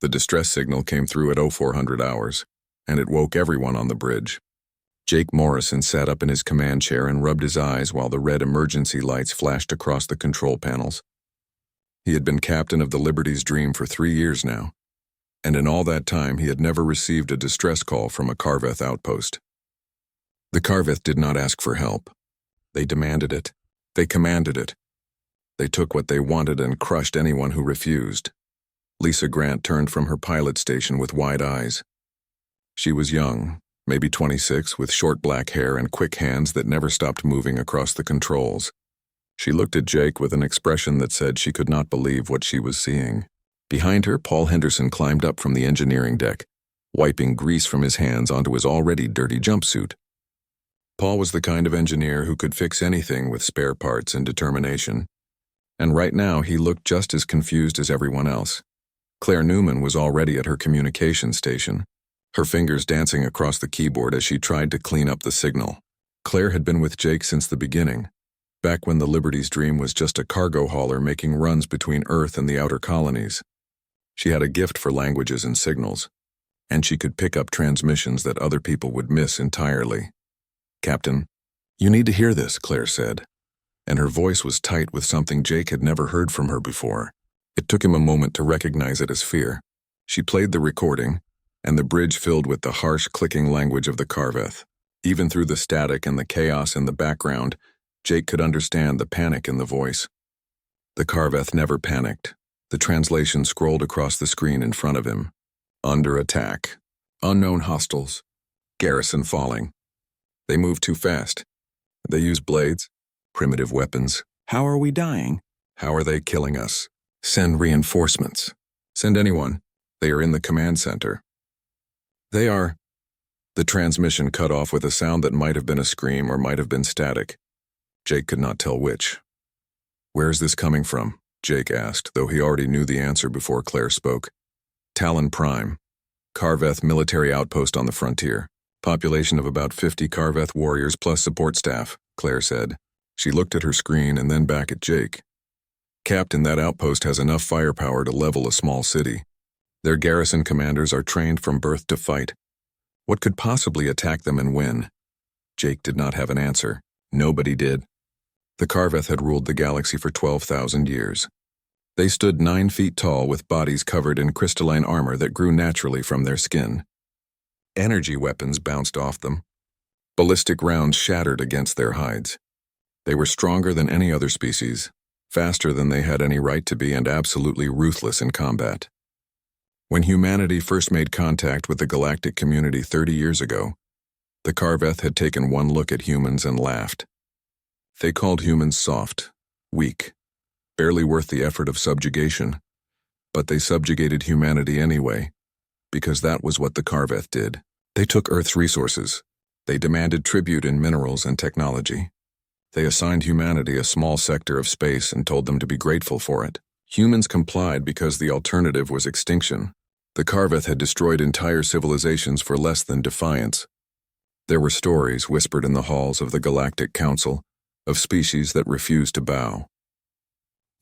The distress signal came through at 0400 hours, and it woke everyone on the bridge. Jake Morrison sat up in his command chair and rubbed his eyes while the red emergency lights flashed across the control panels. He had been captain of the Liberty's Dream for 3 years now, and in all that time he had never received a distress call from a Carveth outpost. The Carveth did not ask for help. They demanded it. They commanded it. They took what they wanted and crushed anyone who refused. Lisa Grant turned from her pilot station with wide eyes. She was young, maybe 26, with short black hair and quick hands that never stopped moving across the controls. She looked at Jake with an expression that said she could not believe what she was seeing. Behind her, Paul Henderson climbed up from the engineering deck, wiping grease from his hands onto his already dirty jumpsuit. Paul was the kind of engineer who could fix anything with spare parts and determination, and right now he looked just as confused as everyone else. Claire Newman was already at her communication station, her fingers dancing across the keyboard as she tried to clean up the signal. Claire had been with Jake since the beginning, back when the Liberty's Dream was just a cargo hauler making runs between Earth and the outer colonies. She had a gift for languages and signals, and she could pick up transmissions that other people would miss entirely. "Captain, you need to hear this," Claire said, and her voice was tight with something Jake had never heard from her before. It took him a moment to recognize it as fear. She played the recording, and the bridge filled with the harsh, clicking language of the Carveth. Even through the static and the chaos in the background, Jake could understand the panic in the voice. The Carveth never panicked. The translation scrolled across the screen in front of him. Under attack. Unknown hostiles. Garrison falling. They move too fast. They use blades. Primitive weapons. How are we dying? How are they killing us? Send reinforcements. Send anyone. They are in the command center. They are... The transmission cut off with a sound that might have been a scream or might have been static. Jake could not tell which. "Where is this coming from?" Jake asked, though he already knew the answer before Claire spoke. "Talon Prime. Carveth military outpost on the frontier. Population of about 50 Carveth warriors plus support staff," Claire said. She looked at her screen and then back at Jake. "Captain, that outpost has enough firepower to level a small city. Their garrison commanders are trained from birth to fight. What could possibly attack them and win?" Jake did not have an answer. Nobody did. The Carveth had ruled the galaxy for 12,000 years. They stood 9 feet tall with bodies covered in crystalline armor that grew naturally from their skin. Energy weapons bounced off them. Ballistic rounds shattered against their hides. They were stronger than any other species, faster than they had any right to be, and absolutely ruthless in combat. When humanity first made contact with the galactic community 30 years ago, the Carveth had taken one look at humans and laughed. They called humans soft, weak, barely worth the effort of subjugation, but they subjugated humanity anyway, because that was what the Carveth did. They took Earth's resources. They demanded tribute in minerals and technology. They assigned humanity a small sector of space and told them to be grateful for it. Humans complied because the alternative was extinction. The Carveth had destroyed entire civilizations for less than defiance. There were stories whispered in the halls of the Galactic Council of species that refused to bow.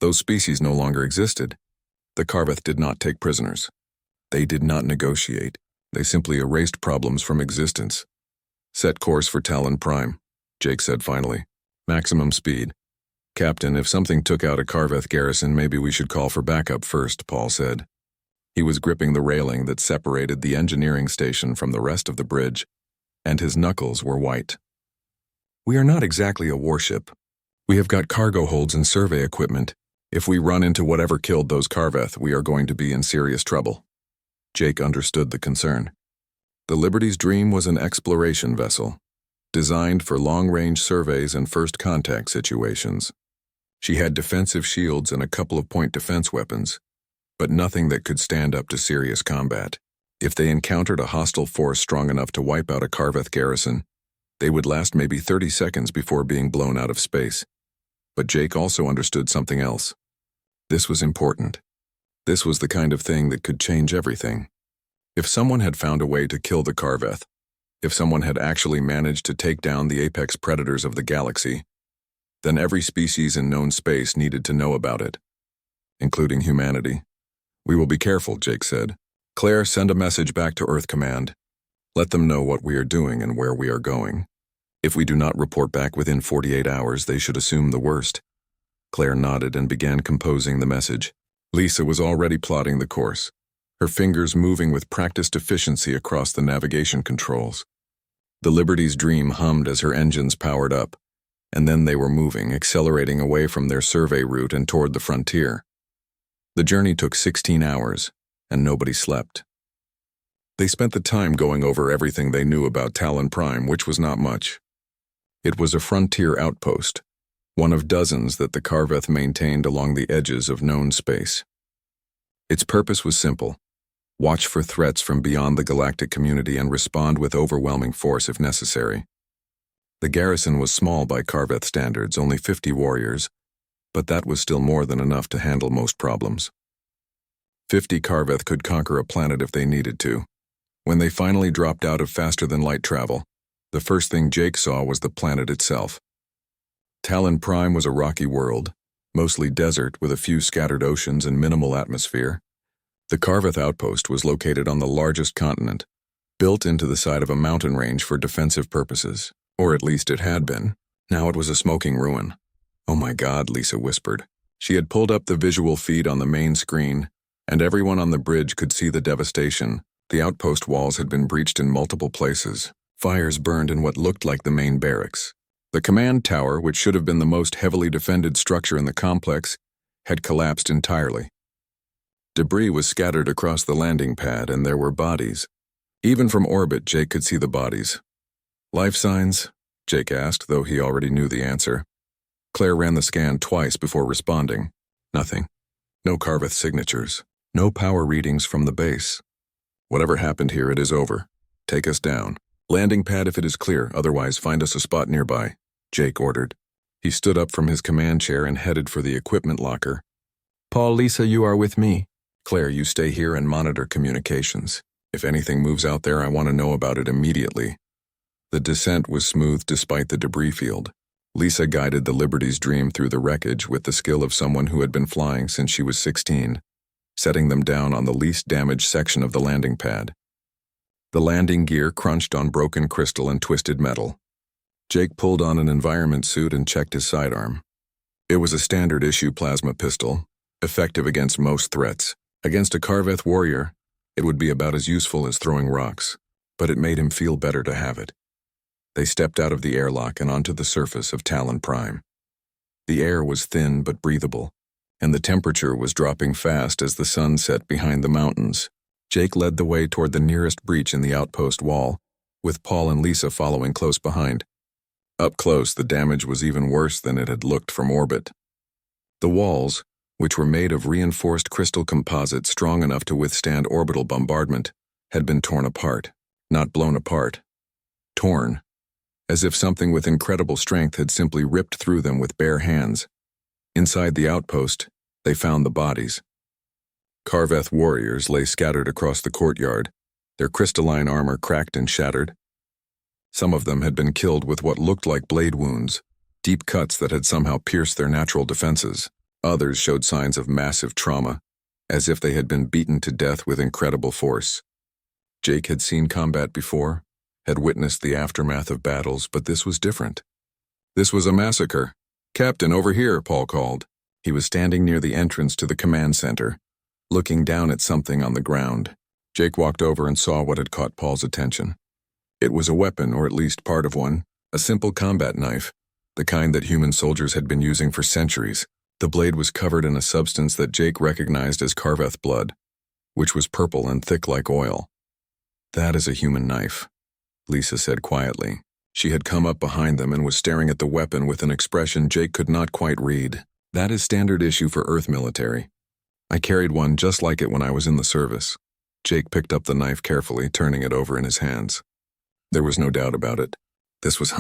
Those species no longer existed. The Carveth did not take prisoners. They did not negotiate. They simply erased problems from existence. "Set course for Talon Prime," Jake said finally. "Maximum speed." "Captain, if something took out a Carveth garrison, maybe we should call for backup first," Paul said. He was gripping the railing that separated the engineering station from the rest of the bridge, and his knuckles were white. "We are not exactly a warship. We have got cargo holds and survey equipment. If we run into whatever killed those Carveth, we are going to be in serious trouble." Jake understood the concern. The Liberty's Dream was an exploration vessel, designed for long-range surveys and first contact situations. She had defensive shields and a couple of point defense weapons, but nothing that could stand up to serious combat. If they encountered a hostile force strong enough to wipe out a Carveth garrison, they would last maybe 30 seconds before being blown out of space. But Jake also understood something else. This was important. This was the kind of thing that could change everything. If someone had found a way to kill the Carveth, if someone had actually managed to take down the apex predators of the galaxy, then every species in known space needed to know about it, including humanity. "We will be careful," Jake said. Claire, send a message back to Earth Command. Let them know what we are doing and where we are going. If we do not report back within 48 hours, they should assume the worst. Claire nodded and began composing the message. Lisa was already plotting the course, her fingers moving with practiced efficiency across the navigation controls. The Liberty's Dream hummed as her engines powered up, and then they were moving, accelerating away from their survey route and toward the frontier. The journey took 16 hours, and nobody slept. They spent the time going over everything they knew about Talon Prime, which was not much. It was a frontier outpost, one of dozens that the Carveth maintained along the edges of known space. Its purpose was simple: watch for threats from beyond the galactic community and respond with overwhelming force if necessary. The garrison was small by Carveth standards, only 50 warriors, but that was still more than enough to handle most problems. 50 Carveth could conquer a planet if they needed to. When they finally dropped out of faster-than-light travel, the first thing Jake saw was the planet itself. Talon Prime was a rocky world, mostly desert with a few scattered oceans and minimal atmosphere. The Carveth outpost was located on the largest continent, built into the side of a mountain range for defensive purposes, or at least it had been. Now it was a smoking ruin. "Oh my God," Lisa whispered. She had pulled up the visual feed on the main screen, and everyone on the bridge could see the devastation. The outpost walls had been breached in multiple places. Fires burned in what looked like the main barracks. The command tower, which should have been the most heavily defended structure in the complex, had collapsed entirely. Debris was scattered across the landing pad, and there were bodies. Even from orbit, Jake could see the bodies. "Life signs?" Jake asked, though he already knew the answer. Claire ran the scan twice before responding. Nothing. No Carveth signatures. No power readings from the base. "Whatever happened here, it is over. Take us down. Landing pad if it is clear, otherwise find us a spot nearby," Jake ordered. He stood up from his command chair and headed for the equipment locker. "Paul, Lisa, you are with me. Claire, you stay here and monitor communications. If anything moves out there, I want to know about it immediately." The descent was smooth despite the debris field. Lisa guided the Liberty's Dream through the wreckage with the skill of someone who had been flying since she was 16, setting them down on the least damaged section of the landing pad. The landing gear crunched on broken crystal and twisted metal. Jake pulled on an environment suit and checked his sidearm. It was a standard-issue plasma pistol, effective against most threats. Against a Carveth warrior, it would be about as useful as throwing rocks, but it made him feel better to have it. They stepped out of the airlock and onto the surface of Talon Prime. The air was thin but breathable, and the temperature was dropping fast as the sun set behind the mountains. Jake led the way toward the nearest breach in the outpost wall, with Paul and Lisa following close behind. Up close, the damage was even worse than it had looked from orbit. The walls, which were made of reinforced crystal composite strong enough to withstand orbital bombardment, had been torn apart, not blown apart. Torn, as if something with incredible strength had simply ripped through them with bare hands. Inside the outpost, they found the bodies. Carveth warriors lay scattered across the courtyard, their crystalline armor cracked and shattered. Some of them had been killed with what looked like blade wounds, deep cuts that had somehow pierced their natural defenses. Others showed signs of massive trauma, as if they had been beaten to death with incredible force. Jake had seen combat before, had witnessed the aftermath of battles, but this was different. This was a massacre. "Captain, over here," Paul called. He was standing near the entrance to the command center, looking down at something on the ground. Jake walked over and saw what had caught Paul's attention. It was a weapon, or at least part of one, a simple combat knife, the kind that human soldiers had been using for centuries. The blade was covered in a substance that Jake recognized as Carveth blood, which was purple and thick like oil. "That is a human knife," Lisa said quietly. She had come up behind them and was staring at the weapon with an expression Jake could not quite read. "That is standard issue for Earth military. I carried one just like it when I was in the service." Jake picked up the knife carefully, turning it over in his hands. There was no doubt about it. This was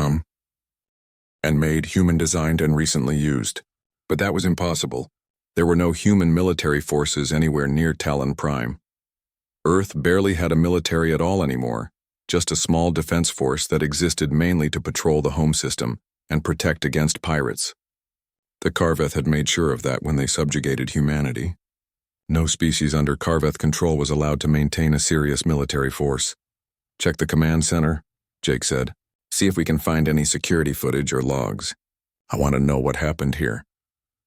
and made, human-designed and recently used. But that was impossible. There were no human military forces anywhere near Talon Prime. Earth barely had a military at all anymore, just a small defense force that existed mainly to patrol the home system and protect against pirates. The Carveth had made sure of that when they subjugated humanity. No species under Carveth control was allowed to maintain a serious military force. "Check the command center," Jake said. "See if we can find any security footage or logs. I want to know what happened here."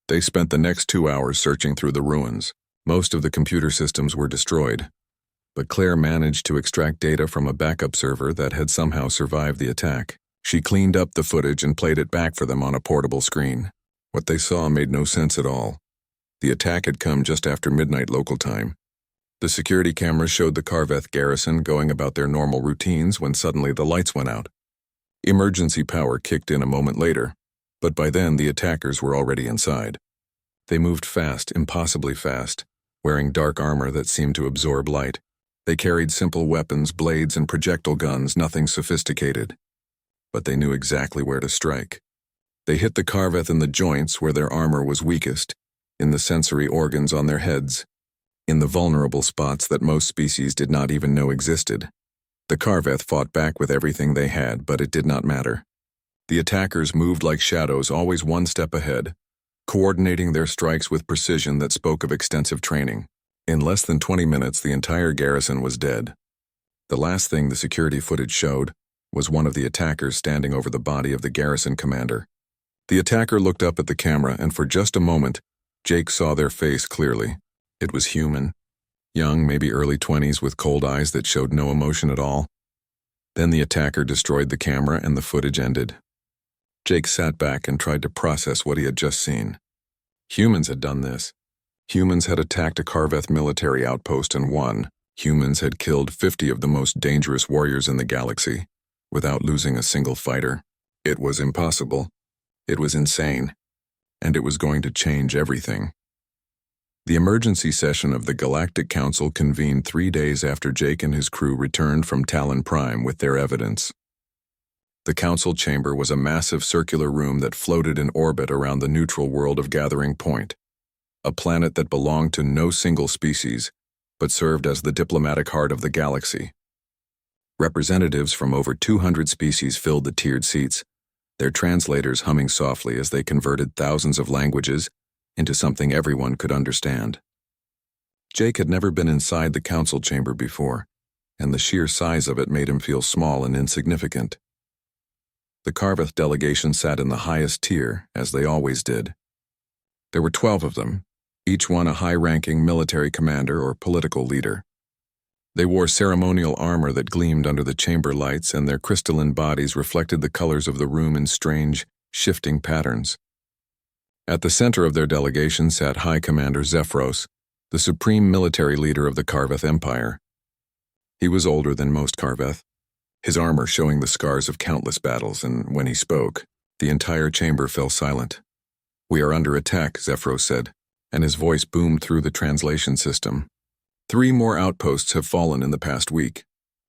They spent the next 2 hours searching through the ruins. Most of the computer systems were destroyed, but Claire managed to extract data from a backup server that had somehow survived the attack. She cleaned up the footage and played it back for them on a portable screen. What they saw made no sense at all. The attack had come just after midnight local time. The security cameras showed the Carveth garrison going about their normal routines when suddenly the lights went out. Emergency power kicked in a moment later, but by then the attackers were already inside. They moved fast, impossibly fast, wearing dark armor that seemed to absorb light. They carried simple weapons, blades, and projectile guns, nothing sophisticated. But they knew exactly where to strike. They hit the Carveth in the joints where their armor was weakest, in the sensory organs on their heads, in the vulnerable spots that most species did not even know existed. The Carveth fought back with everything they had, but it did not matter. The attackers moved like shadows, always one step ahead, coordinating their strikes with precision that spoke of extensive training. In less than 20 minutes, the entire garrison was dead. The last thing the security footage showed was one of the attackers standing over the body of the garrison commander. The attacker looked up at the camera, and for just a moment, Jake saw their face clearly. It was human. Young, maybe early 20s, with cold eyes that showed no emotion at all. Then the attacker destroyed the camera and the footage ended. Jake sat back and tried to process what he had just seen. Humans had done this. Humans had attacked a Carveth military outpost and won. Humans had killed 50 of the most dangerous warriors in the galaxy, without losing a single fighter. It was impossible. It was insane. And it was going to change everything. The emergency session of the Galactic Council convened 3 days after Jake and his crew returned from Talon Prime with their evidence. The council chamber was a massive circular room that floated in orbit around the neutral world of Gathering Point, a planet that belonged to no single species, but served as the diplomatic heart of the galaxy. Representatives from over 200 species filled the tiered seats, their translators humming softly as they converted thousands of languages into something everyone could understand. Jake had never been inside the council chamber before, and the sheer size of it made him feel small and insignificant. The Carveth delegation sat in the highest tier, as they always did. There were 12 of them, each one a high-ranking military commander or political leader. They wore ceremonial armor that gleamed under the chamber lights, and their crystalline bodies reflected the colors of the room in strange, shifting patterns. At the center of their delegation sat High Commander Zephyros, the supreme military leader of the Carveth Empire. He was older than most Carveth, his armor showing the scars of countless battles, and when he spoke, the entire chamber fell silent. "We are under attack," Zephyros said, and his voice boomed through the translation system. 3 more outposts have fallen in the past week.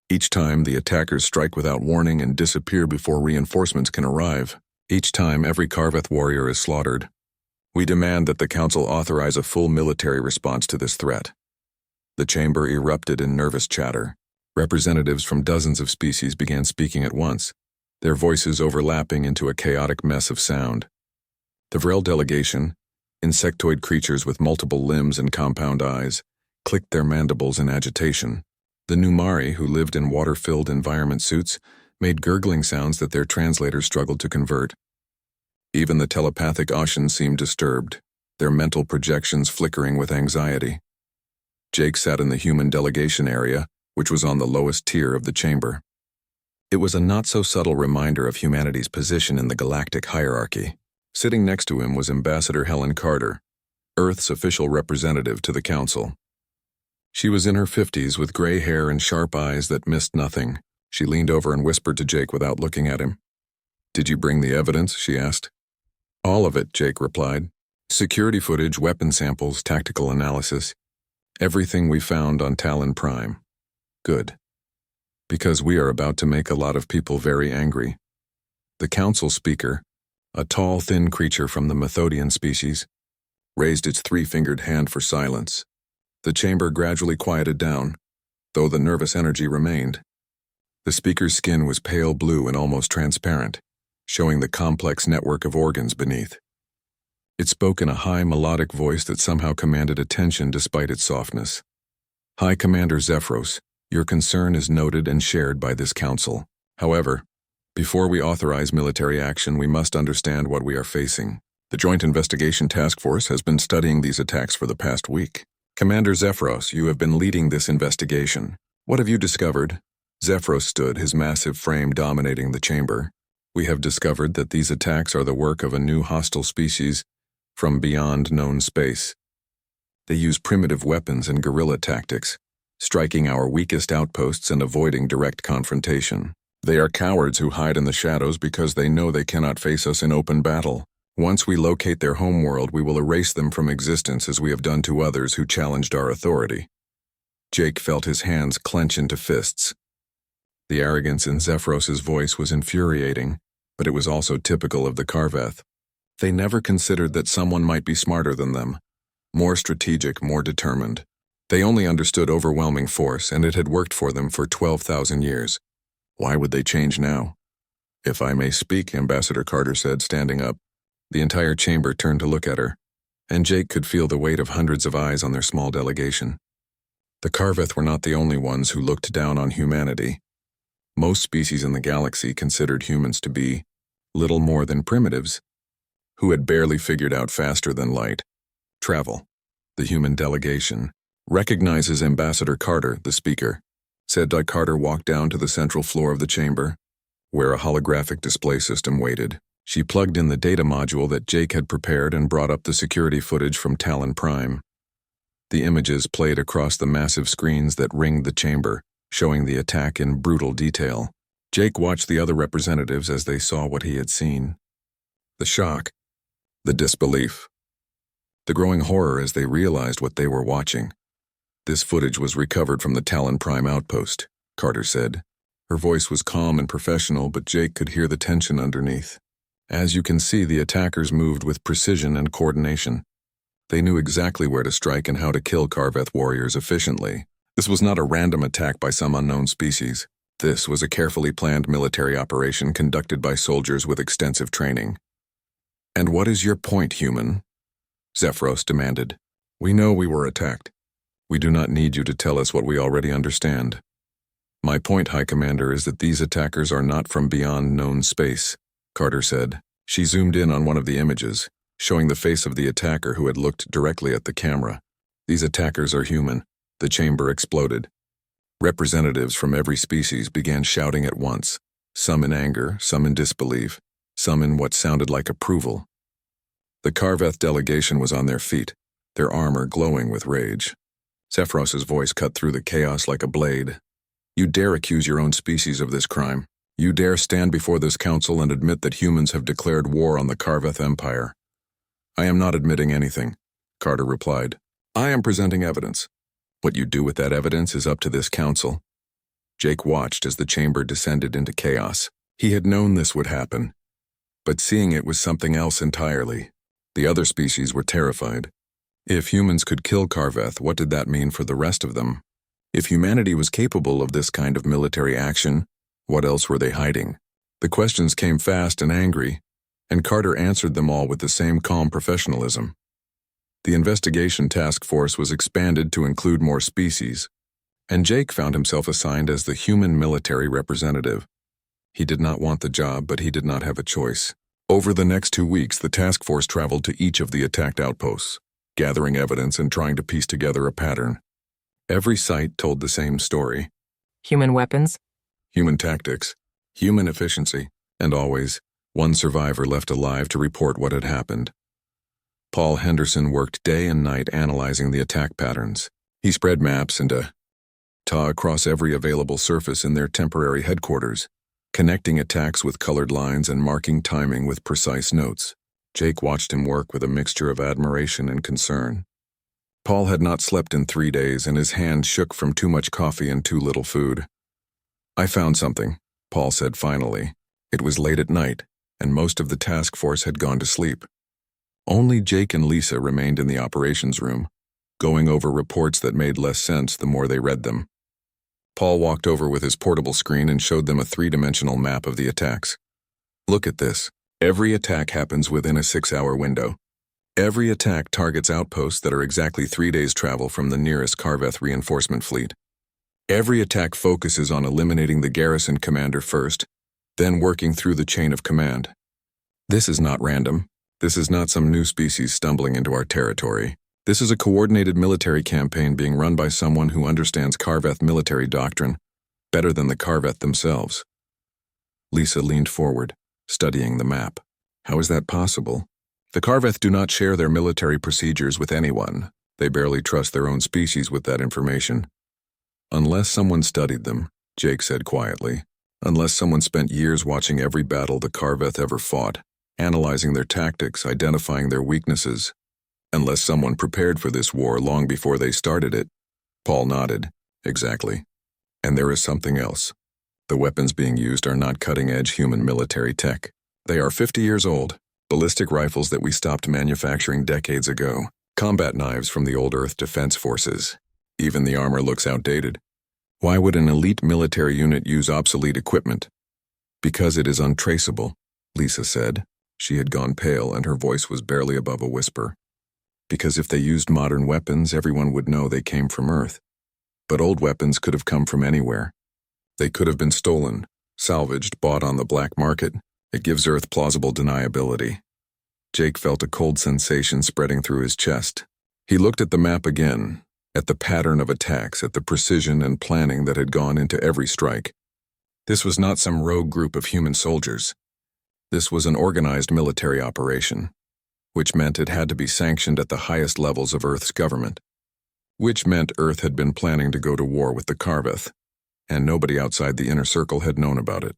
Each time, the attackers strike without warning and disappear before reinforcements can arrive. Each time, every Carveth warrior is slaughtered. We demand that the Council authorize a full military response to this threat. The chamber erupted in nervous chatter. Representatives from dozens of species began speaking at once, their voices overlapping into a chaotic mess of sound. The Vrel delegation, insectoid creatures with multiple limbs and compound eyes, clicked their mandibles in agitation. The Numari, who lived in water-filled environment suits, made gurgling sounds that their translators struggled to convert. Even the telepathic Oshans seemed disturbed, their mental projections flickering with anxiety. Jake sat in the human delegation area, which was on the lowest tier of the chamber. It was a not-so-subtle reminder of humanity's position in the galactic hierarchy. Sitting next to him was Ambassador Helen Carter, Earth's official representative to the Council. She was in her 50s with gray hair and sharp eyes that missed nothing. She leaned over and whispered to Jake without looking at him. "Did you bring the evidence?" she asked. "All of it," Jake replied. "Security footage, weapon samples, tactical analysis. Everything we found on Talon Prime." "Good. Because we are about to make a lot of people very angry." The council speaker, a tall, thin creature from the Methodian species, raised its 3-fingered hand for silence. The chamber gradually quieted down, though the nervous energy remained. The speaker's skin was pale blue and almost transparent, showing the complex network of organs beneath. It spoke in a high, melodic voice that somehow commanded attention despite its softness. "High Commander Zephyros, your concern is noted and shared by this council. However, before we authorize military action, we must understand what we are facing. The Joint Investigation Task Force has been studying these attacks for the past week. Commander Zephyros, you have been leading this investigation. What have you discovered?" Zephyros stood, his massive frame dominating the chamber. "We have discovered that these attacks are the work of a new hostile species from beyond known space. They use primitive weapons and guerrilla tactics, striking our weakest outposts and avoiding direct confrontation. They are cowards who hide in the shadows because they know they cannot face us in open battle. Once we locate their homeworld, we will erase them from existence as we have done to others who challenged our authority." Jake felt his hands clench into fists. The arrogance in Zephyros's voice was infuriating, but it was also typical of the Karveth. They never considered that someone might be smarter than them, more strategic, more determined. They only understood overwhelming force, and it had worked for them for 12,000 years. Why would they change now? "If I may speak," Ambassador Carter said, standing up. The entire chamber turned to look at her, and Jake could feel the weight of hundreds of eyes on their small delegation. The Karveth were not the only ones who looked down on humanity. Most species in the galaxy considered humans to be little more than primitives, who had barely figured out faster than light travel. The human delegation recognizes Ambassador Carter, the speaker, said. Carter walked down to the central floor of the chamber, where a holographic display system waited. She plugged in the data module that Jake had prepared and brought up the security footage from Talon Prime. The images played across the massive screens that ringed the chamber, showing the attack in brutal detail. Jake watched the other representatives as they saw what he had seen. The shock, the disbelief, the growing horror as they realized what they were watching. "This footage was recovered from the Talon Prime outpost," Carter said. Her voice was calm and professional, but Jake could hear the tension underneath. "As you can see, the attackers moved with precision and coordination. They knew exactly where to strike and how to kill Karveth warriors efficiently. This was not a random attack by some unknown species. This was a carefully planned military operation conducted by soldiers with extensive training." "And what is your point, human?" Zephyros demanded. "We know we were attacked. We do not need you to tell us what we already understand." "My point, High Commander, is that these attackers are not from beyond known space," Carter said. She zoomed in on one of the images, showing the face of the attacker who had looked directly at the camera. "These attackers are human." The chamber exploded. Representatives from every species began shouting at once, some in anger, some in disbelief, some in what sounded like approval. The Karveth delegation was on their feet, their armor glowing with rage. Zephyros's voice cut through the chaos like a blade. "You dare accuse your own species of this crime. You dare stand before this council and admit that humans have declared war on the Karveth Empire." "I am not admitting anything," Carter replied. "I am presenting evidence. What you do with that evidence is up to this council." Jake watched as the chamber descended into chaos. He had known this would happen, but seeing it was something else entirely. The other species were terrified. If humans could kill Karveth, what did that mean for the rest of them? If humanity was capable of this kind of military action, what else were they hiding? The questions came fast and angry, and Carter answered them all with the same calm professionalism. The investigation task force was expanded to include more species, and Jake found himself assigned as the human military representative. He did not want the job, but he did not have a choice. Over the next 2 weeks, the task force traveled to each of the attacked outposts, gathering evidence and trying to piece together a pattern. Every site told the same story. Human weapons, Human tactics, human efficiency, and always, one survivor left alive to report what had happened. Paul Henderson worked day and night analyzing the attack patterns. He spread maps and data across every available surface in their temporary headquarters, connecting attacks with colored lines and marking timing with precise notes. Jake watched him work with a mixture of admiration and concern. Paul had not slept in 3 days, and his hand shook from too much coffee and too little food. "I found something," Paul said finally. It was late at night, and most of the task force had gone to sleep. Only Jake and Lisa remained in the operations room, going over reports that made less sense the more they read them. Paul walked over with his portable screen and showed them a 3-dimensional map of the attacks. "Look at this. Every attack happens within a 6-hour window. Every attack targets outposts that are exactly 3 days' travel from the nearest Karveth reinforcement fleet. Every attack focuses on eliminating the garrison commander first, then working through the chain of command. This is not random. This is not some new species stumbling into our territory. This is a coordinated military campaign being run by someone who understands Karveth military doctrine better than the Karveth themselves. Lisa leaned forward, studying the map. How is that possible? The Karveth do not share their military procedures with anyone. They barely trust their own species with that information. Unless someone studied them, Jake said quietly. Unless someone spent years watching every battle the Karveth ever fought, analyzing their tactics, identifying their weaknesses. Unless someone prepared for this war long before they started it. Paul nodded. Exactly. And there is something else. The weapons being used are not cutting-edge human military tech. They are 50 years old, ballistic rifles that we stopped manufacturing decades ago, combat knives from the old Earth Defense Forces. Even the armor looks outdated. Why would an elite military unit use obsolete equipment? Because it is untraceable, Lisa said. She had gone pale and her voice was barely above a whisper. Because if they used modern weapons, everyone would know they came from Earth. But old weapons could have come from anywhere. They could have been stolen, salvaged, bought on the black market. It gives Earth plausible deniability. Jake felt a cold sensation spreading through his chest. He looked at the map again, at the pattern of attacks, at the precision and planning that had gone into every strike. This was not some rogue group of human soldiers. This was an organized military operation, which meant it had to be sanctioned at the highest levels of Earth's government, which meant Earth had been planning to go to war with the Karveth, and nobody outside the inner circle had known about it.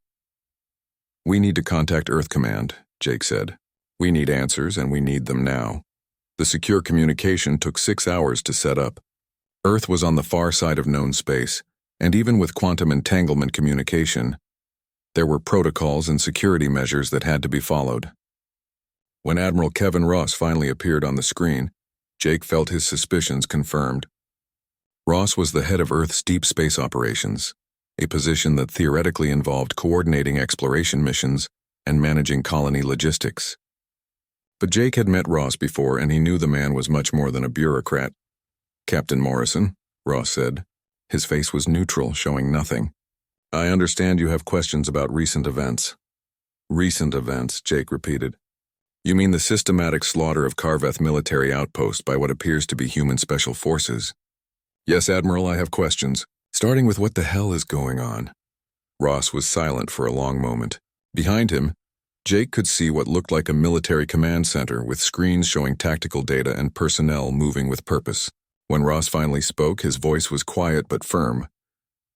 We need to contact Earth Command, Jake said. We need answers, and we need them now. The secure communication took 6 hours to set up. Earth was on the far side of known space, and even with quantum entanglement communication, there were protocols and security measures that had to be followed. When Admiral Kevin Ross finally appeared on the screen, Jake felt his suspicions confirmed. Ross was the head of Earth's deep space operations, a position that theoretically involved coordinating exploration missions and managing colony logistics. But Jake had met Ross before, and he knew the man was much more than a bureaucrat. Captain Morrison, Ross said. His face was neutral, showing nothing. I understand you have questions about recent events. Recent events, Jake repeated. You mean the systematic slaughter of Karveth military outposts by what appears to be human special forces? Yes, Admiral, I have questions, starting with what the hell is going on. Ross was silent for a long moment. Behind him, Jake could see what looked like a military command center with screens showing tactical data and personnel moving with purpose. When Ross finally spoke, his voice was quiet but firm.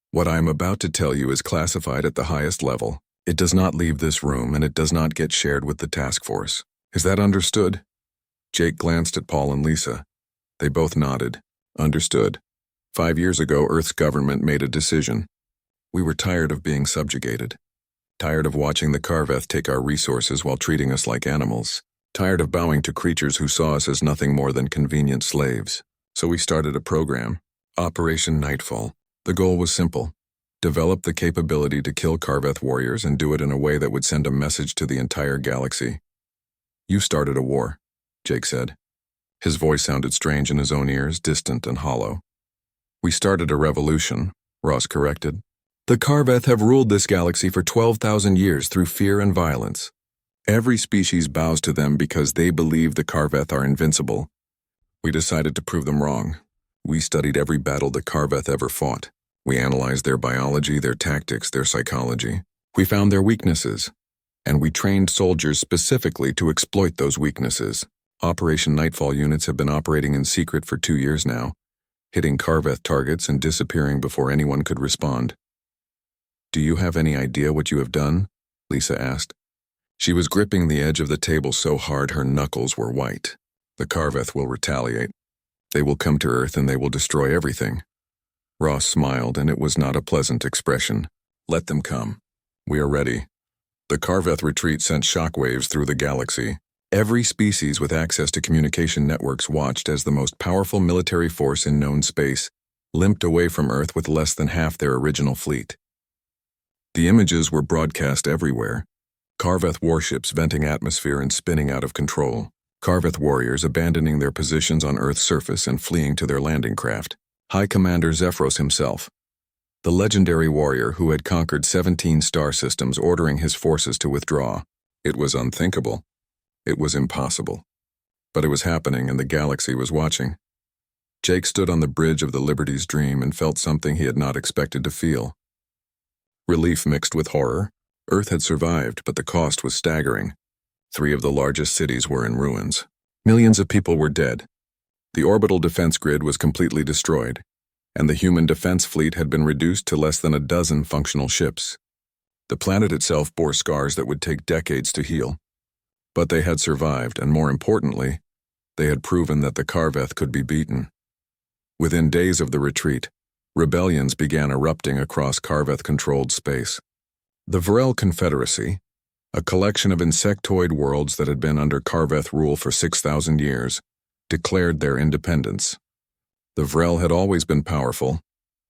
What I am about to tell you is classified at the highest level. It does not leave this room, and it does not get shared with the task force. Is that understood? Jake glanced at Paul and Lisa. They both nodded. Understood. 5 years ago, Earth's government made a decision. We were tired of being subjugated. Tired of watching the Karveth take our resources while treating us like animals. Tired of bowing to creatures who saw us as nothing more than convenient slaves. So we started a program, Operation Nightfall. The goal was simple. Develop the capability to kill Karveth warriors and do it in a way that would send a message to the entire galaxy. You started a war, Jake said. His voice sounded strange in his own ears, distant and hollow. We started a revolution, Ross corrected. The Karveth have ruled this galaxy for 12,000 years through fear and violence. Every species bows to them because they believe the Karveth are invincible. We decided to prove them wrong. We studied every battle the Karveth ever fought. We analyzed their biology, their tactics, their psychology. We found their weaknesses, and we trained soldiers specifically to exploit those weaknesses. Operation Nightfall units have been operating in secret for 2 years now, hitting Karveth targets and disappearing before anyone could respond. Do you have any idea what you have done? Lisa asked. She was gripping the edge of the table so hard her knuckles were white. The Karveth will retaliate. They will come to Earth and they will destroy everything. Ross smiled, and it was not a pleasant expression. Let them come. We are ready. The Karveth retreat sent shockwaves through the galaxy. Every species with access to communication networks watched as the most powerful military force in known space limped away from Earth with less than half their original fleet. The images were broadcast everywhere. Karveth warships venting atmosphere and spinning out of control. Carveth warriors abandoning their positions on Earth's surface and fleeing to their landing craft. High Commander Zephyros himself, the legendary warrior who had conquered 17 star systems, ordering his forces to withdraw. It was unthinkable. It was impossible. But it was happening, and the galaxy was watching. Jake stood on the bridge of the Liberty's Dream and felt something he had not expected to feel. Relief mixed with horror. Earth had survived, but the cost was staggering. 3 of the largest cities were in ruins. Millions of people were dead. The orbital defense grid was completely destroyed, and the human defense fleet had been reduced to less than a dozen functional ships. The planet itself bore scars that would take decades to heal. But they had survived, and more importantly, they had proven that the Carveth could be beaten. Within days of the retreat, rebellions began erupting across Carveth-controlled space. The Varel Confederacy, a collection of insectoid worlds that had been under Carveth rule for 6,000 years, declared their independence. The Vrel had always been powerful,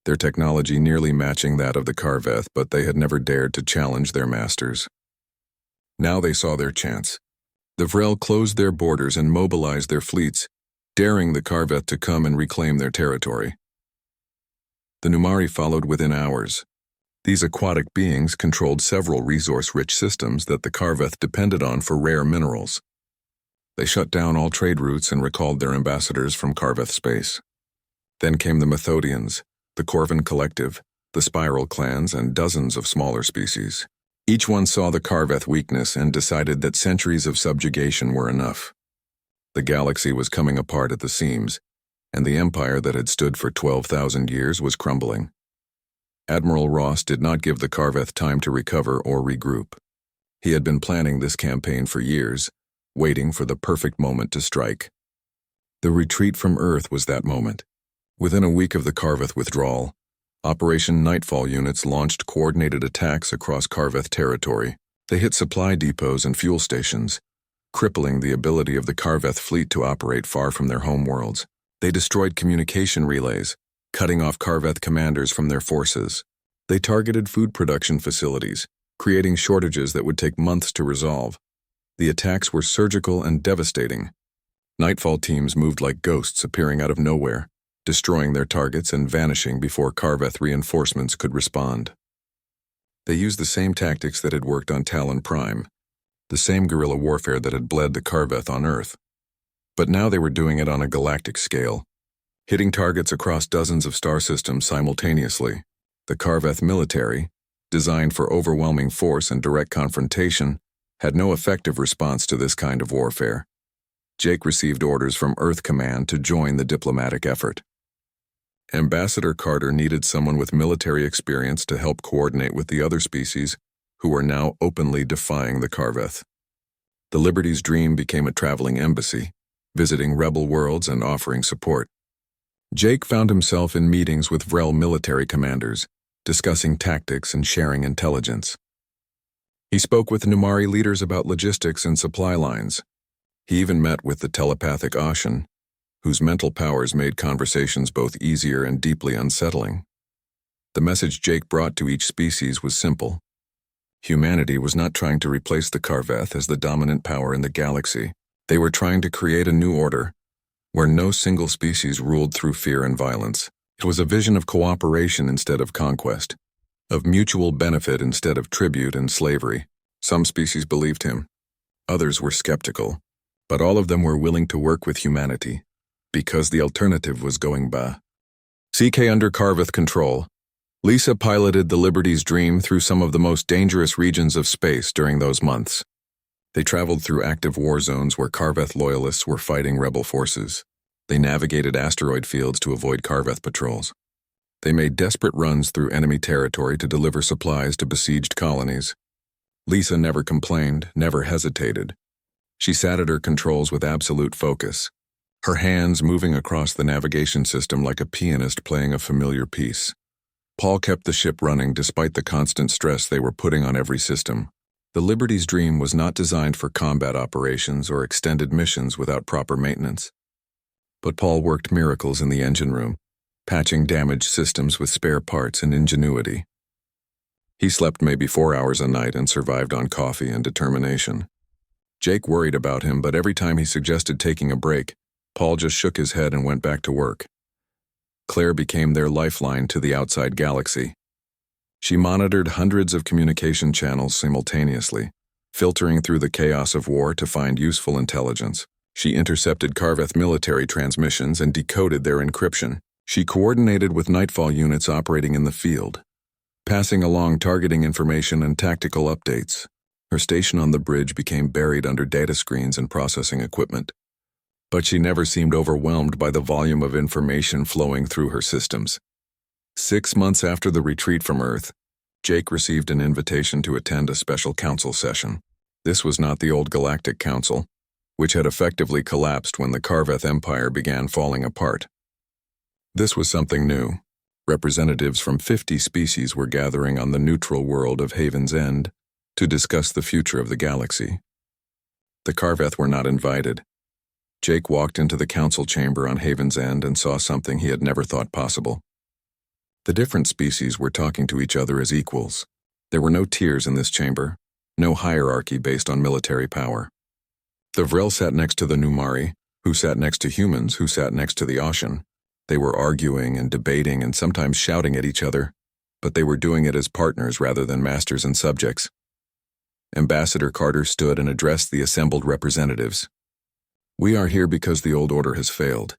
their technology nearly matching that of the Carveth, but they had never dared to challenge their masters. Now they saw their chance. The Vrel closed their borders and mobilized their fleets, daring the Carveth to come and reclaim their territory. The Numari followed within hours. These aquatic beings controlled several resource-rich systems that the Carveth depended on for rare minerals. They shut down all trade routes and recalled their ambassadors from Carveth space. Then came the Methodians, the Corvin Collective, the Spiral clans, and dozens of smaller species. Each one saw the Carveth weakness and decided that centuries of subjugation were enough. The galaxy was coming apart at the seams, and the empire that had stood for 12,000 years was crumbling. Admiral Ross did not give the Carveth time to recover or regroup. He had been planning this campaign for years, waiting for the perfect moment to strike. The retreat from Earth was that moment. Within a week of the Carveth withdrawal, Operation Nightfall units launched coordinated attacks across Carveth territory. They hit supply depots and fuel stations, crippling the ability of the Carveth fleet to operate far from their homeworlds. They destroyed communication relays, cutting off Carveth commanders from their forces. They targeted food production facilities, creating shortages that would take months to resolve. The attacks were surgical and devastating. Nightfall teams moved like ghosts, appearing out of nowhere, destroying their targets and vanishing before Carveth reinforcements could respond. They used the same tactics that had worked on Talon Prime, the same guerrilla warfare that had bled the Carveth on Earth. But now they were doing it on a galactic scale, hitting targets across dozens of star systems simultaneously. The Carveth military, designed for overwhelming force and direct confrontation, had no effective response to this kind of warfare. Jake received orders from Earth Command to join the diplomatic effort. Ambassador Carter needed someone with military experience to help coordinate with the other species who were now openly defying the Carveth. The Liberty's Dream became a traveling embassy, visiting rebel worlds and offering support. Jake found himself in meetings with Vrel military commanders, discussing tactics and sharing intelligence. He spoke with Numari leaders about logistics and supply lines. He even met with the telepathic Ashen, whose mental powers made conversations both easier and deeply unsettling. The message Jake brought to each species was simple. Humanity was not trying to replace the Carveth as the dominant power in the galaxy. They were trying to create a new order, where no single species ruled through fear and violence. It was a vision of cooperation instead of conquest, of mutual benefit instead of tribute and slavery. Some species believed him. Others were skeptical. But all of them were willing to work with humanity, because the alternative was going bad. CK under Carveth control, Lisa piloted the Liberty's Dream through some of the most dangerous regions of space during those months. They traveled through active war zones where Carveth loyalists were fighting rebel forces. They navigated asteroid fields to avoid Carveth patrols. They made desperate runs through enemy territory to deliver supplies to besieged colonies. Lisa never complained, never hesitated. She sat at her controls with absolute focus, her hands moving across the navigation system like a pianist playing a familiar piece. Paul kept the ship running despite the constant stress they were putting on every system. The Liberty's Dream was not designed for combat operations or extended missions without proper maintenance. But Paul worked miracles in the engine room, patching damaged systems with spare parts and ingenuity. He slept maybe 4 hours a night and survived on coffee and determination. Jake worried about him, but every time he suggested taking a break, Paul just shook his head and went back to work. Claire became their lifeline to the outside galaxy. She monitored hundreds of communication channels simultaneously, filtering through the chaos of war to find useful intelligence. She intercepted Carveth military transmissions and decoded their encryption. She coordinated with Nightfall units operating in the field, passing along targeting information and tactical updates. Her station on the bridge became buried under data screens and processing equipment. But she never seemed overwhelmed by the volume of information flowing through her systems. 6 months after the retreat from Earth, Jake received an invitation to attend a special council session. This was not the old Galactic Council, which had effectively collapsed when the Carveth Empire began falling apart. This was something new. Representatives from 50 species were gathering on the neutral world of Haven's End to discuss the future of the galaxy. The Carveth were not invited. Jake walked into the council chamber on Haven's End and saw something he had never thought possible. The different species were talking to each other as equals. There were no tiers in this chamber, no hierarchy based on military power. The Vril sat next to the Numari, who sat next to humans, who sat next to the Ashen. They were arguing and debating and sometimes shouting at each other, but they were doing it as partners rather than masters and subjects. Ambassador Carter stood and addressed the assembled representatives. "We are here because the old order has failed.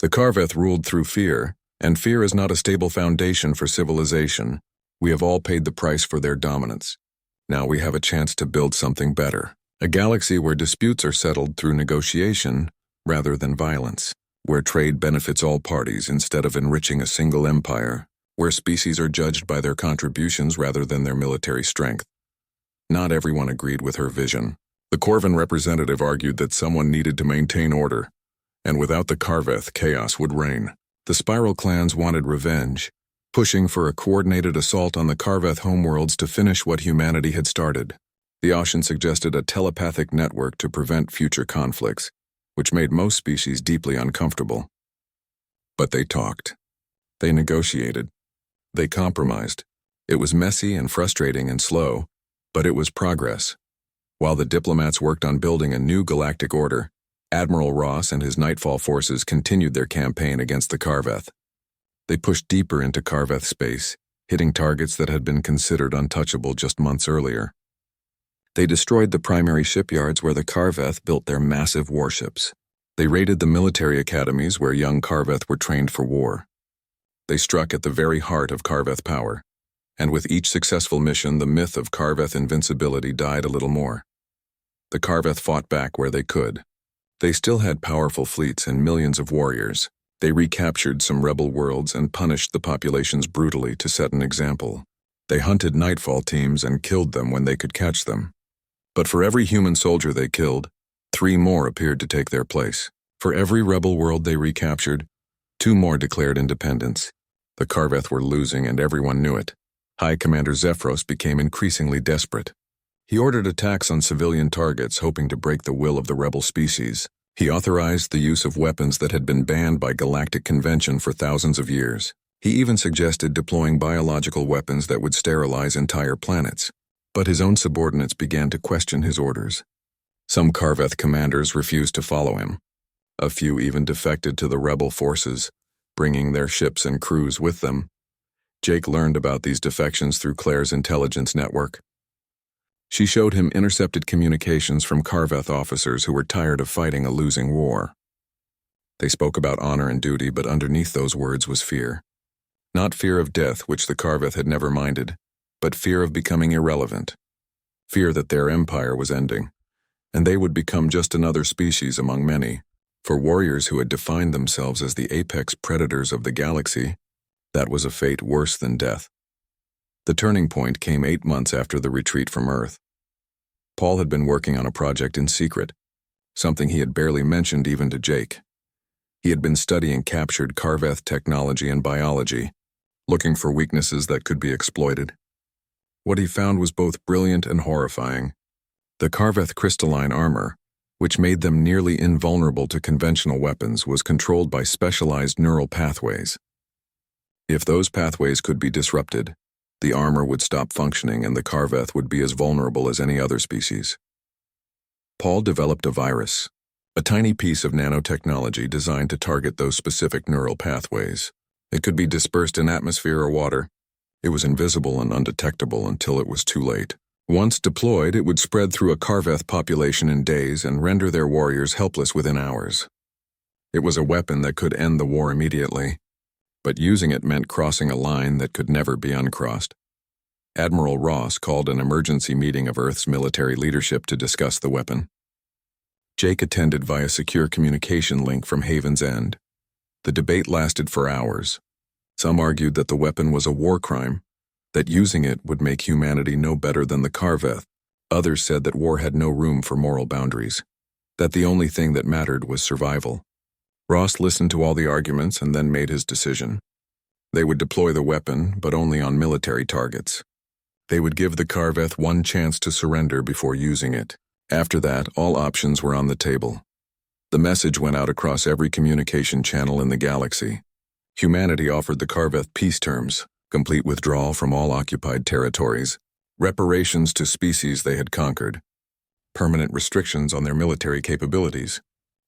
The Carveth ruled through fear, and fear is not a stable foundation for civilization. We have all paid the price for their dominance. Now we have a chance to build something better. A galaxy where disputes are settled through negotiation rather than violence, where trade benefits all parties instead of enriching a single empire, where species are judged by their contributions rather than their military strength." Not everyone agreed with her vision. The Corvin representative argued that someone needed to maintain order, and without the Carveth, chaos would reign. The Spiral clans wanted revenge, pushing for a coordinated assault on the Carveth homeworlds to finish what humanity had started. The Ashen suggested a telepathic network to prevent future conflicts, which made most species deeply uncomfortable. But they talked. They negotiated. They compromised. It was messy and frustrating and slow, but it was progress. While the diplomats worked on building a new galactic order, Admiral Ross and his Nightfall forces continued their campaign against the Carveth. They pushed deeper into Carveth space, hitting targets that had been considered untouchable just months earlier. They destroyed the primary shipyards where the Carveth built their massive warships. They raided the military academies where young Carveth were trained for war. They struck at the very heart of Carveth power, and with each successful mission, the myth of Carveth invincibility died a little more. The Carveth fought back where they could. They still had powerful fleets and millions of warriors. They recaptured some rebel worlds and punished the populations brutally to set an example. They hunted Nightfall teams and killed them when they could catch them. But for every human soldier they killed, 3 more appeared to take their place. For every rebel world they recaptured, 2 more declared independence. The Carveth were losing and everyone knew it. High Commander Zephyros became increasingly desperate. He ordered attacks on civilian targets, hoping to break the will of the rebel species. He authorized the use of weapons that had been banned by Galactic Convention for thousands of years. He even suggested deploying biological weapons that would sterilize entire planets. But his own subordinates began to question his orders. Some Carveth commanders refused to follow him. A few even defected to the rebel forces, bringing their ships and crews with them. Jake learned about these defections through Claire's intelligence network. She showed him intercepted communications from Carveth officers who were tired of fighting a losing war. They spoke about honor and duty, but underneath those words was fear. Not fear of death, which the Carveth had never minded, but fear of becoming irrelevant. Fear that their empire was ending, and they would become just another species among many. For warriors who had defined themselves as the apex predators of the galaxy, that was a fate worse than death. The turning point came 8 months after the retreat from Earth. Paul had been working on a project in secret, something he had barely mentioned even to Jake. He had been studying captured Carveth technology and biology, looking for weaknesses that could be exploited. What he found was both brilliant and horrifying. The Carveth crystalline armor, which made them nearly invulnerable to conventional weapons, was controlled by specialized neural pathways. If those pathways could be disrupted, the armor would stop functioning and the Carveth would be as vulnerable as any other species. Paul developed a virus, a tiny piece of nanotechnology designed to target those specific neural pathways. It could be dispersed in atmosphere or water. It was invisible and undetectable until it was too late. Once deployed, it would spread through a Karveth population in days and render their warriors helpless within hours. It was a weapon that could end the war immediately, but using it meant crossing a line that could never be uncrossed. Admiral Ross called an emergency meeting of Earth's military leadership to discuss the weapon. Jake attended via secure communication link from Haven's End. The debate lasted for hours. Some argued that the weapon was a war crime, that using it would make humanity no better than the Karveth. Others said that war had no room for moral boundaries, that the only thing that mattered was survival. Ross listened to all the arguments and then made his decision. They would deploy the weapon, but only on military targets. They would give the Karveth one chance to surrender before using it. After that, all options were on the table. The message went out across every communication channel in the galaxy. Humanity offered the Karveth peace terms, complete withdrawal from all occupied territories, reparations to species they had conquered, permanent restrictions on their military capabilities.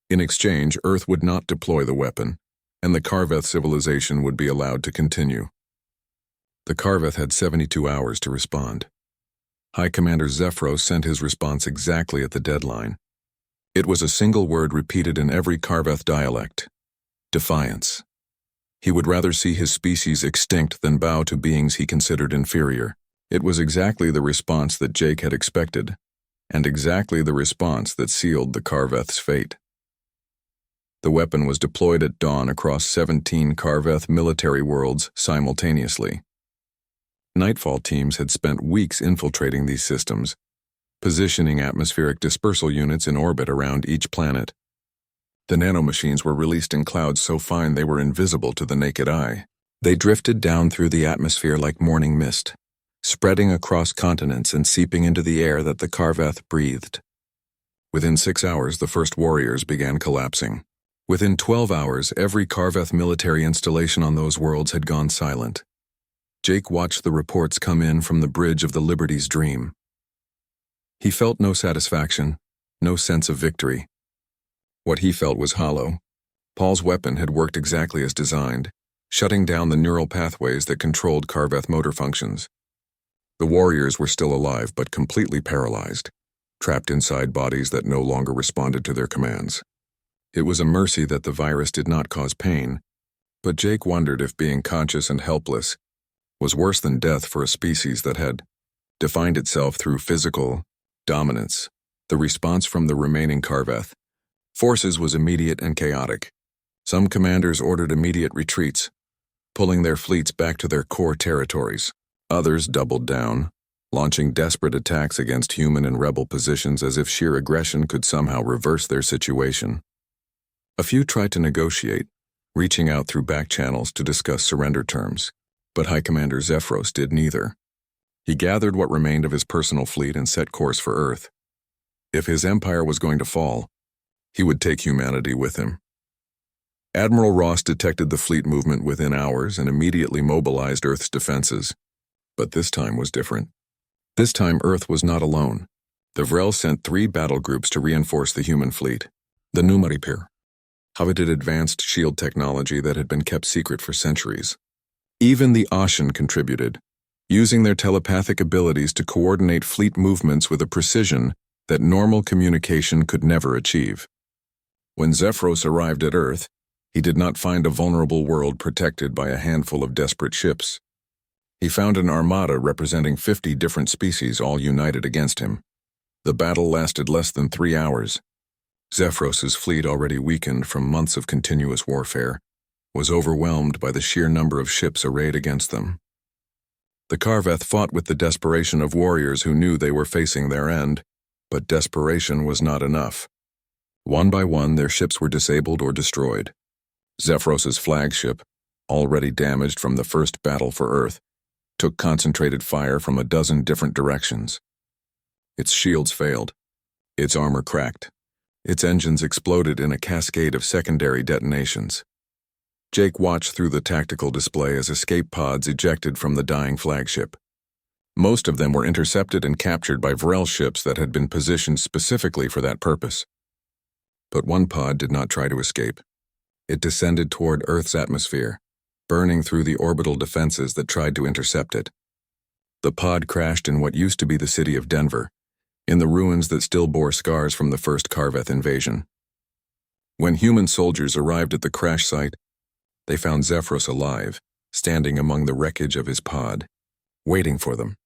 In exchange, Earth would not deploy the weapon, and the Karveth civilization would be allowed to continue. The Karveth had 72 hours to respond. High Commander Zephyros sent his response exactly at the deadline. It was a single word repeated in every Karveth dialect: defiance. He would rather see his species extinct than bow to beings he considered inferior. It was exactly the response that Jake had expected, and exactly the response that sealed the Karveth's fate. The weapon was deployed at dawn across 17 Karveth military worlds simultaneously. Nightfall teams had spent weeks infiltrating these systems, positioning atmospheric dispersal units in orbit around each planet. The nanomachines were released in clouds so fine they were invisible to the naked eye. They drifted down through the atmosphere like morning mist, spreading across continents and seeping into the air that the Karveth breathed. Within 6 hours, the first warriors began collapsing. Within 12 hours, every Karveth military installation on those worlds had gone silent. Jake watched the reports come in from the bridge of the Liberty's Dream. He felt no satisfaction, no sense of victory. What he felt was hollow. Paul's weapon had worked exactly as designed, shutting down the neural pathways that controlled Karveth motor functions. The warriors were still alive but completely paralyzed, trapped inside bodies that no longer responded to their commands. It was a mercy that the virus did not cause pain, but Jake wondered if being conscious and helpless was worse than death for a species that had defined itself through physical dominance. The response from the remaining Karveth forces was immediate and chaotic. Some commanders ordered immediate retreats, pulling their fleets back to their core territories. Others doubled down, launching desperate attacks against human and rebel positions as if sheer aggression could somehow reverse their situation. A few tried to negotiate, reaching out through back channels to discuss surrender terms, but High Commander Zephyros did neither. He gathered what remained of his personal fleet and set course for Earth. If his empire was going to fall, he would take humanity with him. Admiral Ross detected the fleet movement within hours and immediately mobilized Earth's defenses. But this time was different. This time Earth was not alone. The Vrel sent 3 battle groups to reinforce the human fleet. The Numaripir coveted advanced shield technology that had been kept secret for centuries. Even the Ashen contributed, using their telepathic abilities to coordinate fleet movements with a precision that normal communication could never achieve. When Zephyros arrived at Earth, he did not find a vulnerable world protected by a handful of desperate ships. He found an armada representing 50 different species all united against him. The battle lasted less than 3 hours. Zephyros's fleet, already weakened from months of continuous warfare, was overwhelmed by the sheer number of ships arrayed against them. The Karveth fought with the desperation of warriors who knew they were facing their end, but desperation was not enough. One by one, their ships were disabled or destroyed. Zephyros's flagship, already damaged from the first battle for Earth, took concentrated fire from a dozen different directions. Its shields failed. Its armor cracked. Its engines exploded in a cascade of secondary detonations. Jake watched through the tactical display as escape pods ejected from the dying flagship. Most of them were intercepted and captured by Vrel ships that had been positioned specifically for that purpose. But one pod did not try to escape. It descended toward Earth's atmosphere, burning through the orbital defenses that tried to intercept it. The pod crashed in what used to be the city of Denver, in the ruins that still bore scars from the first Karveth invasion. When human soldiers arrived at the crash site, they found Zephyros alive, standing among the wreckage of his pod, waiting for them.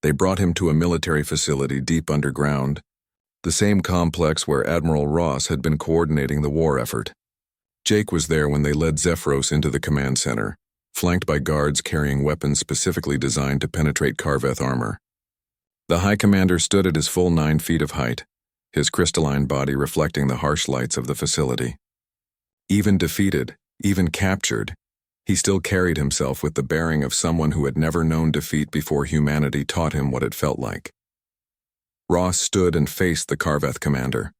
They brought him to a military facility deep underground, the same complex where Admiral Ross had been coordinating the war effort. Jake was there when they led Zephyros into the command center, flanked by guards carrying weapons specifically designed to penetrate Karveth armor. The High Commander stood at his full 9 feet of height, his crystalline body reflecting the harsh lights of the facility. Even defeated, even captured, he still carried himself with the bearing of someone who had never known defeat before humanity taught him what it felt like. Ross stood and faced the Karveth commander.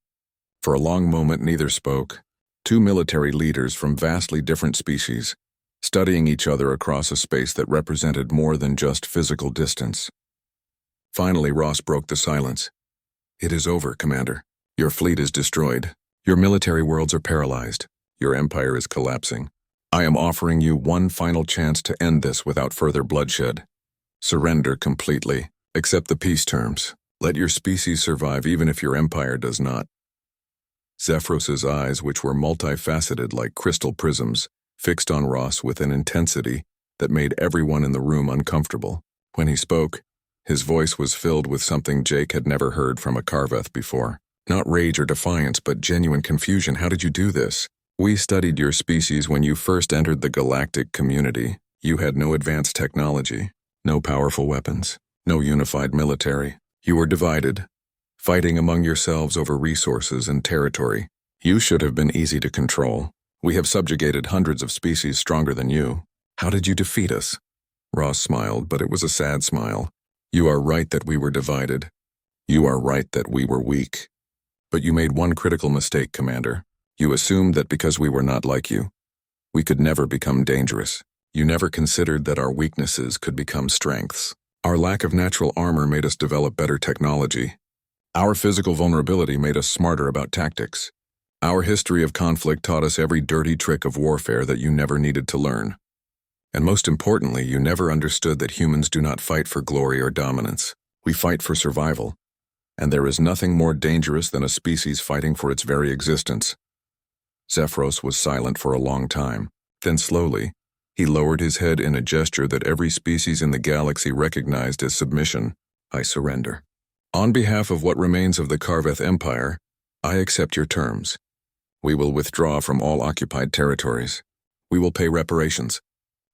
For a long moment neither spoke, two military leaders from vastly different species, studying each other across a space that represented more than just physical distance. Finally, Ross broke the silence. "It is over, Commander. Your fleet is destroyed. Your military worlds are paralyzed. Your empire is collapsing. I am offering you one final chance to end this without further bloodshed. Surrender completely. Accept the peace terms. Let your species survive even if your empire does not." Zephyros's eyes, which were multifaceted like crystal prisms, fixed on Ross with an intensity that made everyone in the room uncomfortable. When he spoke, his voice was filled with something Jake had never heard from a Karveth before. Not rage or defiance, but genuine confusion. "How did you do this? We studied your species when you first entered the galactic community. You had no advanced technology, no powerful weapons, no unified military. You were divided, fighting among yourselves over resources and territory. You should have been easy to control. We have subjugated hundreds of species stronger than you. How did you defeat us?" Ross smiled, but it was a sad smile. "You are right that we were divided. You are right that we were weak. But you made one critical mistake, Commander. You assumed that because we were not like you, we could never become dangerous. You never considered that our weaknesses could become strengths. Our lack of natural armor made us develop better technology. Our physical vulnerability made us smarter about tactics. Our history of conflict taught us every dirty trick of warfare that you never needed to learn. And most importantly, you never understood that humans do not fight for glory or dominance. We fight for survival. And there is nothing more dangerous than a species fighting for its very existence." Zephyros was silent for a long time. Then slowly, he lowered his head in a gesture that every species in the galaxy recognized as submission. "I surrender. On behalf of what remains of the Karveth Empire, I accept your terms. We will withdraw from all occupied territories. We will pay reparations.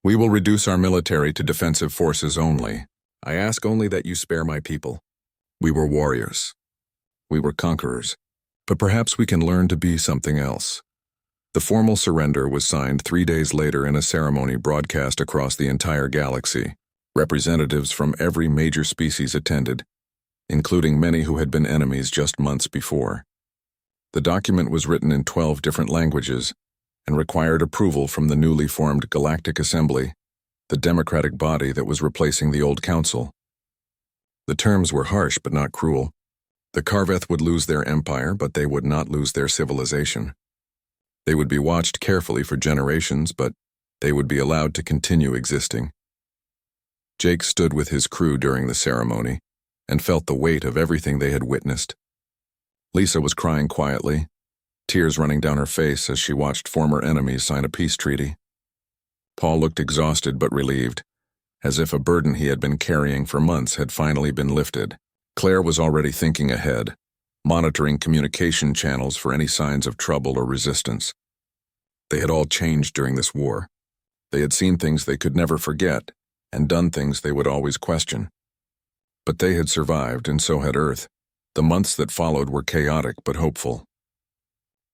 We will reduce our military to defensive forces only. I ask only that you spare my people. We were warriors. We were conquerors. But perhaps we can learn to be something else." The formal surrender was signed 3 days later in a ceremony broadcast across the entire galaxy. Representatives from every major species attended, including many who had been enemies just months before. The document was written in 12 different languages and required approval from the newly formed Galactic Assembly, the democratic body that was replacing the old council. The terms were harsh but not cruel. The Karveth would lose their empire, but they would not lose their civilization. They would be watched carefully for generations, but they would be allowed to continue existing. Jake stood with his crew during the ceremony and felt the weight of everything they had witnessed. Lisa was crying quietly, tears running down her face as she watched former enemies sign a peace treaty. Paul looked exhausted but relieved, as if a burden he had been carrying for months had finally been lifted. Claire was already thinking ahead, monitoring communication channels for any signs of trouble or resistance. They had all changed during this war. They had seen things they could never forget and done things they would always question. But they had survived, and so had Earth. The months that followed were chaotic but hopeful.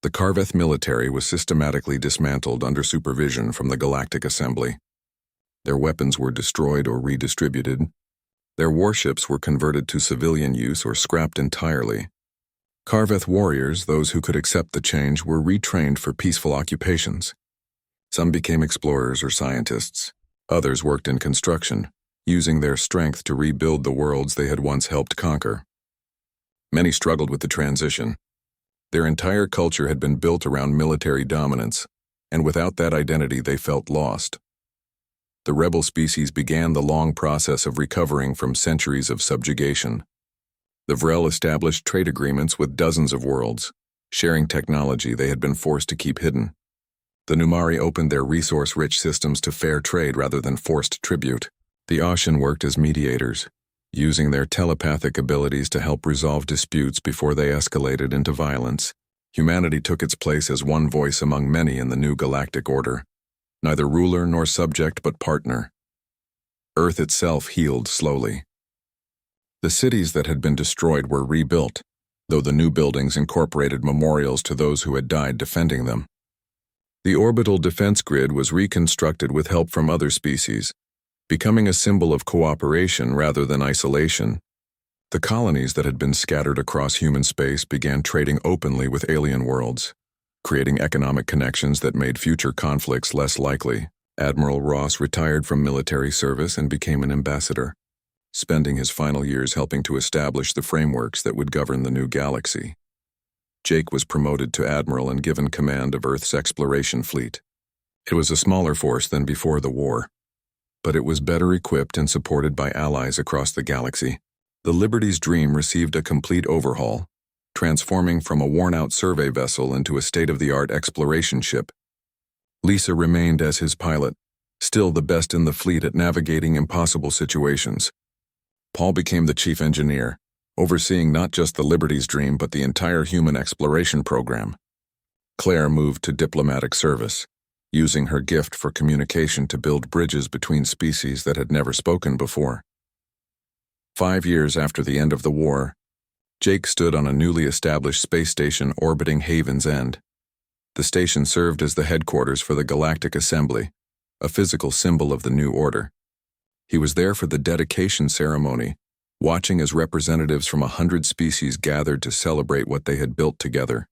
The Karveth military was systematically dismantled under supervision from the Galactic Assembly. Their weapons were destroyed or redistributed. Their warships were converted to civilian use or scrapped entirely. Karveth warriors, those who could accept the change, were retrained for peaceful occupations. Some became explorers or scientists. Others worked in construction, using their strength to rebuild the worlds they had once helped conquer. Many struggled with the transition. Their entire culture had been built around military dominance, and without that identity they felt lost. The rebel species began the long process of recovering from centuries of subjugation. The Vrel established trade agreements with dozens of worlds, sharing technology they had been forced to keep hidden. The Numari opened their resource-rich systems to fair trade rather than forced tribute. The Ashen worked as mediators, using their telepathic abilities to help resolve disputes before they escalated into violence. Humanity took its place as one voice among many in the new galactic order, neither ruler nor subject but partner. Earth itself healed slowly. The cities that had been destroyed were rebuilt, though the new buildings incorporated memorials to those who had died defending them. The orbital defense grid was reconstructed with help from other species, becoming a symbol of cooperation rather than isolation. The colonies that had been scattered across human space began trading openly with alien worlds, creating economic connections that made future conflicts less likely. Admiral Ross retired from military service and became an ambassador, spending his final years helping to establish the frameworks that would govern the new galaxy. Jake was promoted to admiral and given command of Earth's exploration fleet. It was a smaller force than before the war, but it was better equipped and supported by allies across the galaxy. The Liberty's Dream received a complete overhaul, transforming from a worn-out survey vessel into a state-of-the-art exploration ship. Lisa remained as his pilot, still the best in the fleet at navigating impossible situations. Paul became the chief engineer, overseeing not just the Liberty's Dream but the entire human exploration program. Claire moved to diplomatic service, using her gift for communication to build bridges between species that had never spoken before. 5 years after the end of the war, Jake stood on a newly established space station orbiting Haven's End. The station served as the headquarters for the Galactic Assembly, a physical symbol of the new order. He was there for the dedication ceremony, watching as representatives from 100 species gathered to celebrate what they had built together.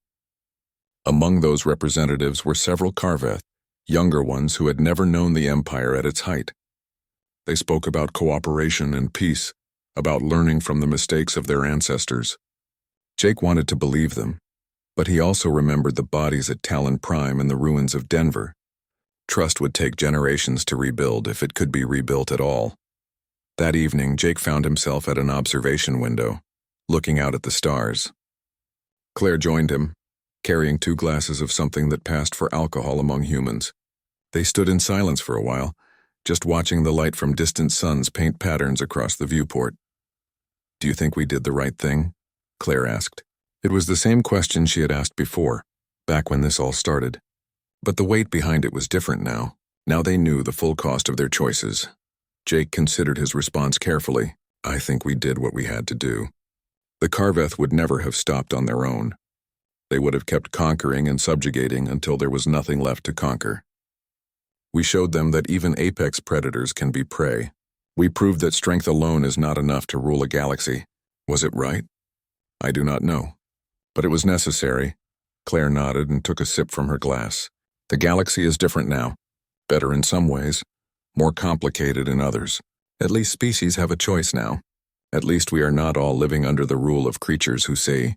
Among those representatives were several Karveth, younger ones who had never known the Empire at its height. They spoke about cooperation and peace, about learning from the mistakes of their ancestors. Jake wanted to believe them, but he also remembered the bodies at Talon Prime and the ruins of Denver. Trust would take generations to rebuild if it could be rebuilt at all. That evening, Jake found himself at an observation window, looking out at the stars. Claire joined him, carrying 2 glasses of something that passed for alcohol among humans. They stood in silence for a while, just watching the light from distant suns paint patterns across the viewport. "Do you think we did the right thing?" Claire asked. It was the same question she had asked before, back when this all started. But the weight behind it was different now. Now they knew the full cost of their choices. Jake considered his response carefully. "I think we did what we had to do." The Karveth would never have stopped on their own. They would have kept conquering and subjugating until there was nothing left to conquer. We showed them that even apex predators can be prey. We proved that strength alone is not enough to rule a galaxy. Was it right? I do not know. But it was necessary. Claire nodded and took a sip from her glass. The galaxy is different now. Better in some ways, more complicated in others. At least species have a choice now. At least we are not all living under the rule of creatures who say,